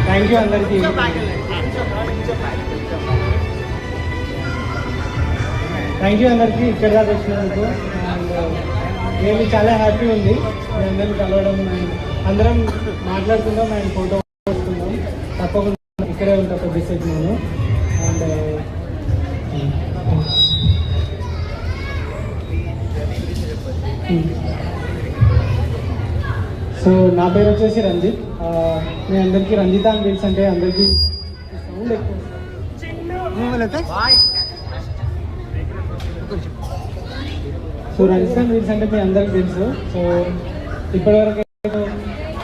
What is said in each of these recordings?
Thank you అందరికీ. Thank you అందరికీ ఇక్కడ దాకా వచ్చినందుకు. అండ్ నేను చాలా హ్యాపీ ఉంది మీ అందరిని కలవడం. అందరం మాట్లాడుకుందాం అండ్ ఫోటో వస్తున్నాం. తప్పకుండా ఇక్కడే ఉంటా కొద్దిసేపు నేను. అండ్ సో నా పేరు వచ్చేసి రంజిత్. మీ అందరికీ రంజిత అని తెలుసు. అంటే అందరికీ సౌండ్ ఎక్కువ. సో రంజిత అని తెలుసు అంటే మీ అందరికీ తెలుసు. సో ఇప్పటివరకు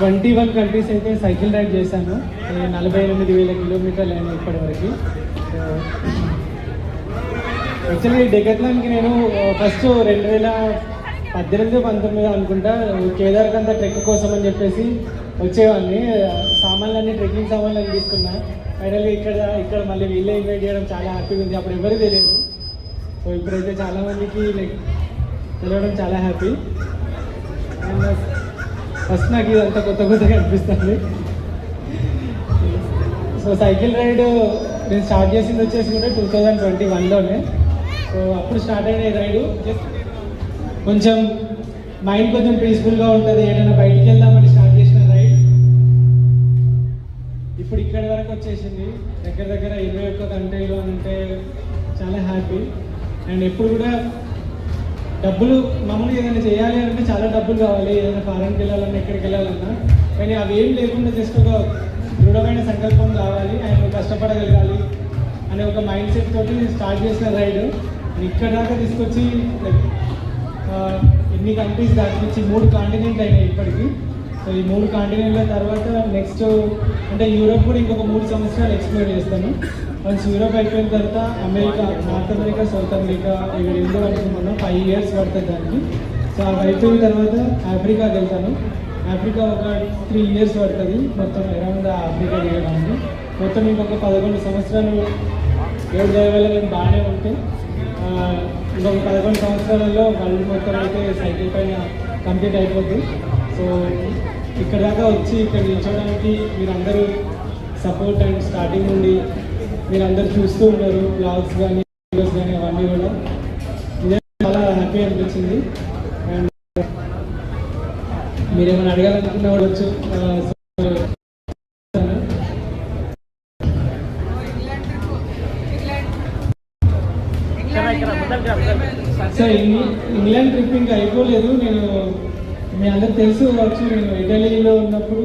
21 కంట్రీస్ అయితే సైకిల్ రైడ్ చేశాను. 48,000 కిలోమీటర్లు అయినా ఇప్పటివరకు. యాక్చువల్లీ డెకత్లాన్కి నేను ఫస్ట్ 2018-19 అనుకుంటా కేదార్కంత ట్రెక్ కోసం అని చెప్పేసి వచ్చేవాడిని. సామాన్లన్నీ ట్రెక్కింగ్ సామాన్లు తీసుకున్నా. ఫైనల్గా ఇక్కడ మళ్ళీ వీళ్ళే ఇన్వైట్ చేయడం చాలా హ్యాపీగా ఉంది. అప్పుడు ఎవరికి తెలియదు. సో ఇప్పుడైతే చాలామందికి తెలియడం చాలా హ్యాపీ. అండ్ ఫస్ట్ నాకు ఇదంతా కొత్తగా అనిపిస్తుంది. సో సైకిల్ రైడ్ నేను స్టార్ట్ చేసింది వచ్చేసి కూడా 2021లోనే. సో అప్పుడు స్టార్ట్ అయిన రైడు కొంచెం మైండ్ కొంచెం పీస్ఫుల్గా ఉంటుంది. ఏదైనా బయటికి వెళ్దామని స్టార్ట్ చేసిన రైడ్ ఇప్పుడు ఇక్కడి వరకు వచ్చేసింది. దగ్గర 21 కంట్రీలో అంటే చాలా హ్యాపీ. అండ్ ఎప్పుడు కూడా డబ్బులు మామూలుగా ఏదైనా చేయాలి అంటే చాలా డబ్బులు కావాలి. ఏదైనా ఫారెన్కి వెళ్ళాలన్నా ఎక్కడికి వెళ్ళాలన్నా. కానీ అవి ఏం లేకుండా జస్ట్ ఒక దృఢమైన సంకల్పం కావాలి అండ్ కష్టపడగలగాలి అనే ఒక మైండ్ సెట్ తోటి స్టార్ట్ చేసిన రైడ్ ఇక్కడ దాకా తీసుకొచ్చి ఎన్ని కంట్రీస్ దాటించి 3 కాంటినెంట్ అయినాయి ఇప్పటికీ. సో ఈ 3 కాంటినెంట్ల తర్వాత నెక్స్ట్ అంటే యూరోప్ కూడా ఇంకొక 3 సంవత్సరాలు ఎక్స్ప్లోర్ చేస్తాను. వన్స్ యూరోప్ అయిపోయిన తర్వాత America, north America, south America ఇవి 2 అనుకున్నాను. 5 years పడుతుంది దానికి. సో అవి అయిపోయిన తర్వాత ఆఫ్రికాకి వెళ్తాను. ఆఫ్రికా ఒక 3 years పడుతుంది మొత్తం అరౌండ్ ఆఫ్రికా దిగడానికి. మొత్తం ఇంకొక 11 సంవత్సరాలు దేవుడి దయ వల్ల నేను బాగానే ఉంటే ఇంకొక 11 సంవత్సరాలలో వరల్డ్ మొత్తం అయితే సైకిల్ పైన కంప్లీట్ అయిపోద్ది. సో ఇక్కడ దాకా వచ్చి ఇక్కడ నిల్చోడానికి మీరందరూ సపోర్ట్ అండ్ స్టార్టింగ్ నుండి మీరందరూ చూస్తూ ఉన్నారు. బ్లాగ్స్ కానీ వీడియోస్ కానీ అవన్నీ కూడా ఇదే చాలా హ్యాపీ అనిపించింది. అండ్ మీరేమైనా అడగాలనుకున్నా కూడా వచ్చు. సో ఇంగ్లాండ్ ట్రిప్ ఇంకా అయిపోలేదు. నేను మీ అందరికి తెలుసు కావచ్చు, నేను ఇటలీలో ఉన్నప్పుడు